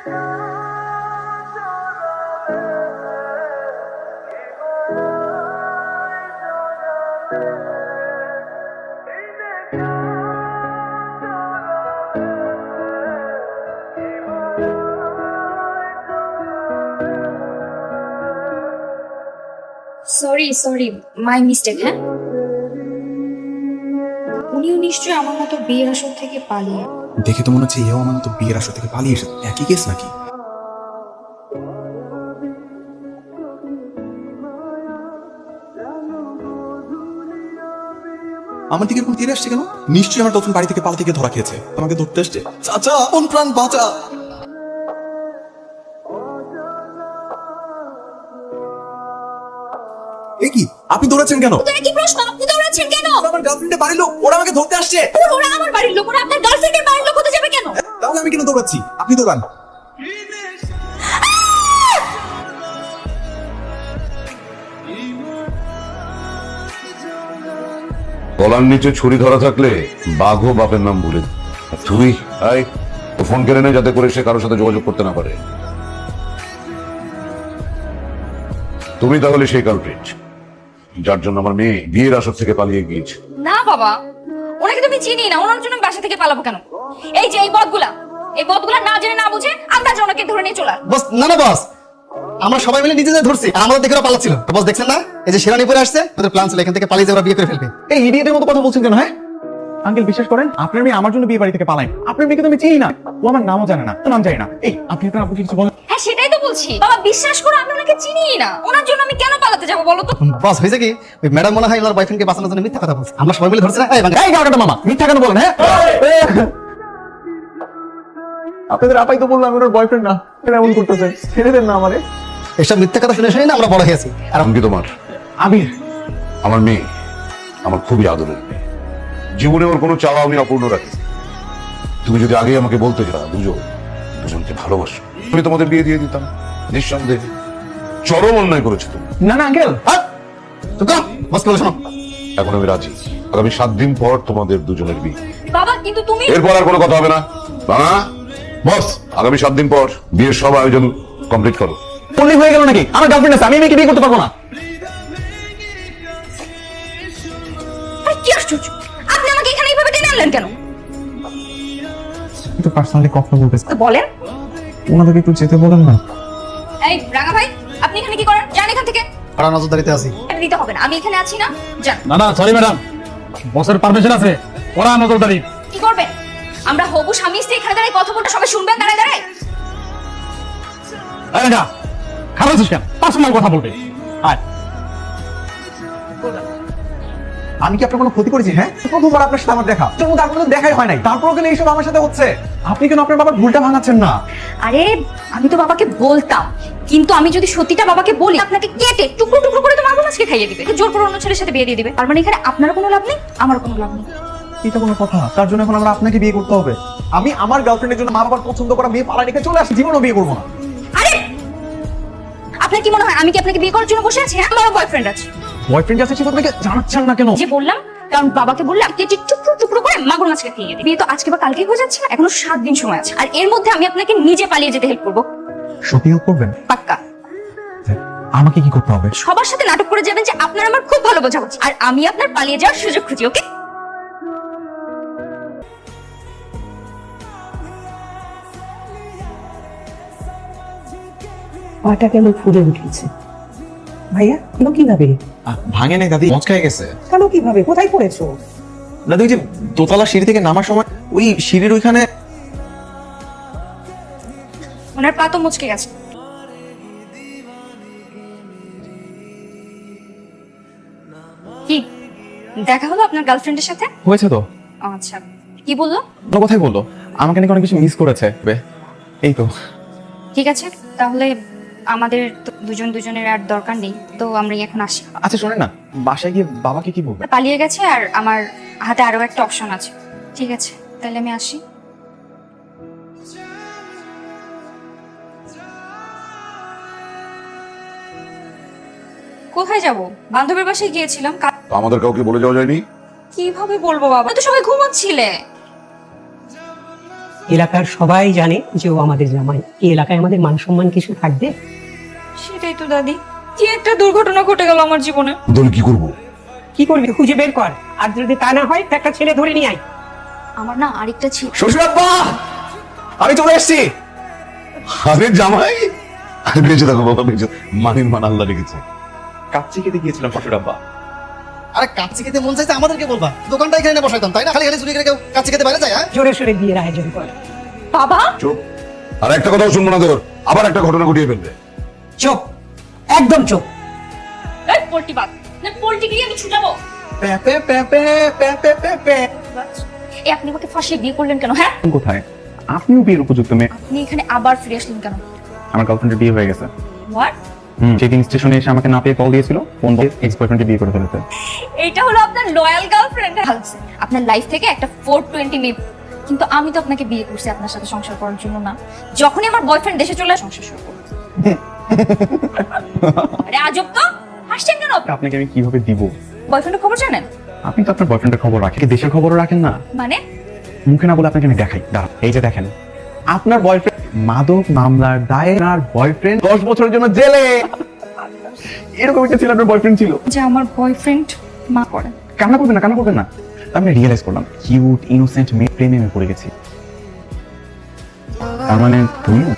Sorry sorry, my mistake. হ্যাঁ, উনিও নিশ্চয়ই আমার মতো বিয়ের আসর থেকে পালিয়ে। দেখে তো মনে হচ্ছে এও আমার মতো বিয়ের আসর থেকে পালিয়ে এসেছে। একই কেস নাকি? আমার দিকে এরকম তীরে আসছে কেন? নিশ্চয়ই আমার তখন বাড়ি থেকে পালাতে গিয়ে ধরা খেয়েছে, আমাকে ধরতে আসছে। চাচা, কোন প্রাণ বাঁচা। এ কি, আপনি দৌড়াচ্ছেন কেন? তো একই প্রশ্ন, আপনি দৌড়াচ্ছেন কেন? আমার গার্লফ্রেন্ডের বাড়ির লোক, ওরা আমাকে ধরতে আসছে। ওরা আমার বাড়ির লোক, ওরা আপনার গার্লফ্রেন্ডের বাড়ির লোক হতে যাবে কেন? তাহলে আমি কেন দৌড়াচ্ছি? আপনি দৌড়ান। গলার নিচে ছুরি ধরা থাকলে বাঘও বাপের নাম ভুলে যায়। আর তুই আয় ফোন কেড়ে নে, যাতে করে সে কারোর সাথে যোগাযোগ করতে না পারে। তুমি তাহলে সেই কালপ্রিট যার জন্য আমার মেয়ে বিয়ের আসর থেকে পালিয়ে গিয়েছে। না বাবা, ওনাকে তো আমি চিনি না, ওনার জন্য আমি বাসা থেকে পালাবো কেন? এই যে এই বদগুলা না জেনে না বুঝে আমরা যে ওনাকে ধরে নিয়ে চলে আসবো। বস না না বস, আমরা সবাই মিলে নিজেদের ধরছি আর আমাদের দেখে ওরা পালাচ্ছিল। তো বস দেখছেন না, এই যে শেরানি পরে আসছে, ওদের প্ল্যান ছিল এখান থেকে পালিয়ে যাওয়া, বিয়ে করে ফেলবে। এই ইডিয়েটের মতো কথা বলছেন কেন? হ্যাঁ আঙ্কেল, বিশ্বাস করেন আপনার মেয়ে আমার জন্য বিয়ে বাড়ি থেকে পালায়। আপনার মেয়েকে তো আমি চিনি না, ও আমার নামও জানে না, নাম জানি না। এই আপনি আপনার আপুকে কিছু বলেন। হ্যাঁ সেটাই তো বলছি বাবা, বিশ্বাস করো আমি ওনাকে চিনিই না, ওনার জন্য আমি কেন পালাতে যাবো বলো তো? বস হয়েছে কি, ওই ম্যাডাম মনে হয় ওনার বয়ফ্রেন্ডকে বাঁচানোর জন্য মিথ্যা কথা বলছে। আমরা সবাই মিলে ধরছি না। এই গাওয়াটা মামা মিথ্যা কেন বলেন? হ্যাঁ আপনাদের আপাই তো বললাম ওনার বয়ফ্রেন্ড না, এমন করতেছে। ছেড়ে দেন না আমারে। এসব মিথ্যা কথা শুনে শুনে না আমরা বড় হয়েছি। আর আমি কি তোমার আবির, আমার মেয়ে আমার খুবই আদরের মেয়ে। জীবনে ওর কোনো চাওয়া আমি অপূর্ণ রাখি। তুমি যদি আগে আমাকে বলতে যা দুজনকে ভালোবাসো, আমি তোমাদের বিয়ে দিয়ে দিতাম নিঃসন্দেহে। চরম অন্যায় করেছো তুমি। না না আঙ্কেল, বস বলে শোনো, এখন আমি রাজি। আগামী 7 দিন পর তোমাদের দুজনের বিয়ে। বাবা কিন্তু তুমি এরপর আর কোনো কথা হবে না। বস, আগামী 7 দিন পর বিয়ের সব আয়োজন কমপ্লিট করো। বললেই হয়ে গেল নাকি? আমার গার্লফ্রেন্ড আছে, আমি মেয়েকে বিয়ে করতে পারবো না। আরে কি আশ্চর্য, আপনি আমাকে এখানে এইভাবে টেনে আনলেন কেন? একটু পার্সোনালি কথা বলতে চাই। তো বলেন। ওনাদেরকে একটু যেতে বলেন না। এই রাঙা ভাই, আপনি এখানে কি করেন? যান এখান থেকে। আমরা নজরদারিতে আছি। দিতে হবে না, আমি এখানে আছি না, যান। না না সরি ম্যাডাম, বসের পারমিশন আছে, ওরা নজরদারি। কি করবেন? আমরা হবু স্বামী স্ত্রী এখানে দাঁড়াই কথা বলতে সবাই শুনবেন দাঁড়ায় দাঁড়ায়? আরে না, খারাপ আছিস কেন? পার্সোনাল কথা বলবে। আয়। আমি কি আপনার কোনো ক্ষতি করেছি? হ্যাঁ, প্রথমবার আপনার সাথে আমার দেখা, তোর মধ্যে আপনার দেখাই হয় নাই, তারপরও কেন এইসব আমার সাথে হচ্ছে? আপনি কেন আপনার বাবার ভুলটা ভাঙাচ্ছেন না? আরে আমি তো বাবাকে বলতাম, কিন্তু আমি যদি সত্যিটা বাবাকে বলি আপনাকে কেটে টুকরো টুকরো করে তো মাগুর মাছকে খাইয়ে দিবে, জোর করে অন্য ছেলের সাথে বিয়ে দিয়ে দিবে। তার মানে এখানে আপনারও কোনো লাভ নেই, আমারও কোনো লাভ নেই। এটা কোনো কথা? তার জন্য এখন আমরা আপনাকে বিয়ে করতে হবে? আমি আমার গার্লফ্রেন্ডের জন্য মা বাবার পছন্দ করা মেয়ে পালা রেখে চলে আসি, জীবনও বিয়ে করবো না। আরে আপনার কি মনে হয় আমি কি আপনাকে বিয়ে করার জন্য বসে আছি? হ্যাঁ, আমারও বয়ফ্রেন্ড আছে। বয়ফ্রেন্ড আছে সে আপনাকে জানাচ্ছেন না কেন? যে বললাম, কারণ বাবাকে বললে আপনি কেটে টুকরো টুকরো করে মাগুর মাছকে খাইয়ে দিবে। বিয়ে তো আজকে বা কালকেই হয়ে যাচ্ছে না, এখনো 7 দিন সময় আছে, আর এর মধ্যে আমি আপনাকে নিজে পালিয়ে যেতে হেল্প করবো। সত্যি হেল্প করবেন? পাক্কা। আমাকে কি করতে হবে? সবার সাথে নাটক করে যাবেন যে আপনার আমার খুব ভালো বোঝা হচ্ছে, আর আমি আপনার পালিয়ে যাওয়ার সুযোগ খুঁজি। ওকে? পাটা কেন ফুলে উঠেছে ভাইয়া? কেন কিভাবে? ভাঙে নাই দাদি, মচকায় গেছে। কেন কিভাবে? কোথায় পড়েছো? দাদি ওই যে দোতলা সিঁড়ি থেকে নামার সময় ওই সিঁড়ির ওইখানে। ওনার পা তো মুচকে গেছে। কি দেখা হলো আপনার গার্লফ্রেন্ডের সাথে? হয়েছে তো। আচ্ছা, কি বললো? কোনো কথাই বললো, আমাকে নাকি অনেক কিছু মিস করেছে। এই তো। ঠিক আছে, তাহলে আমাদের তো দুজনের আর দরকার নেই, তো আমরা এখন আসি। আচ্ছা শোনেন না, বাসায় গিয়ে বাবাকে কি বলবেন? পালিয়ে গেছে আর আমার হাতে আরো একটা অপশন আছে। ঠিক আছে, তাহলে আমি আসি। কোথায় যাব? বান্ধবীর বাসায় গিয়েছিলাম। তো আমাদের কাউকে বলে যাওয়া যায়নি? কিভাবে বলবো বাবা, তো সবাই ঘুমাচ্ছিলে। এলাকার সবাই জানে যে ও আমাদের জামাই। এই এলাকায় আমাদের মান সম্মান কিছু থাকবে? সেটাই তো দাদি, কি একটা দুর্ঘটনা ঘটে গেল আমার জীবনে। তাহলে কি করবো? কি করবি? খুঁজে বের কর, আর যদি তা না হয় একটা ছেলে ধরে নিয়ে আয়। আমার না আরেকটা ছিল। শ্বশুর আব্বা, আমি চলে এসেছি। আরে জামাই, আরে বেঁচে থাকো বাবা, বেঁচে থাকো। মানির মান আল্লাহ রেখেছে। কাচ্চি খেতে গিয়েছিলাম শ্বশুর আব্বা। আরে কাচ্চি খেতে মন চাইছে আমাদেরকে বলবা, দোকানটা এখানে এনে বসাইতাম, তাই না? খালি খালি চুরি করে কেউ কাচ্চি খেতে বাইরে যায়? হ্যাঁ, জোরে সোরে বিয়ের আয়োজন কর। বাবা, চুপ। আর একটা কথাও শুনবো না তোর, আবার একটা ঘটনা ঘটিয়ে ফেলবে। চুপ, একদম চুপ। এই পোল্টি বাদ না, পোল্টি গিয়ে আমি ছুটাবো। পেপে পেপে পেপে পেপে। এই আপনি আমাকে ফাঁসিয়ে বিয়ে করলেন কেন? হ্যাঁ, কোথায়? আপনিও বিয়ের উপযুক্ত মেয়ে। আপনি এখানে আবার ফিরে আসলেন কেন? আমার গার্লফ্রেন্ডের বিয়ে হয়ে গেছে। হোয়াট? চেকিং স্টেশনে এসে আমাকে না পেয়ে কল দিয়েছিল, ফোন দিয়ে এক্স বয়ফ্রেন্ডকে বিয়ে করে ফেলেছে। এইটা হলো আপনার লয়াল গার্লফ্রেন্ড। আপনার লাইফ থেকে একটা 420 মিনিট। কিন্তু আমি তো আপনাকে বিয়ে করছি আপনার সাথে সংসার করার জন্য না। যখনই আমার বয়ফ্রেন্ড দেশে চলে আসে, সংসার শুরু করব। আরে আজব তো, হাসছেন কেন? আপনাকে আমি কিভাবে দিব? বয়ফ্রেন্ডের খবর জানেন? আপনি তো আপনার বয়ফ্রেন্ডের খবর রাখেন, কি দেশের খবরও রাখেন না? মানে মুখে না বলে আপনাকে আমি দেখাই, দাঁড়ান। এই যে দেখেন, আপনার বয়ফ্রেন্ড মাদক মামলার দায়ে আর বয়ফ্রেন্ড 10 বছরের জন্য জেলে। এরকম একটা ছিল আপনার বয়ফ্রেন্ড ছিল। যে আমার বয়ফ্রেন্ড মা করে। কান্না করবেন না, কান্না করবেন না। আমি রিয়েলাইজ করলাম কিউট ইনোসেন্ট মেয়ে প্রেমে আমি পড়ে গেছি। তার মানে তুমিও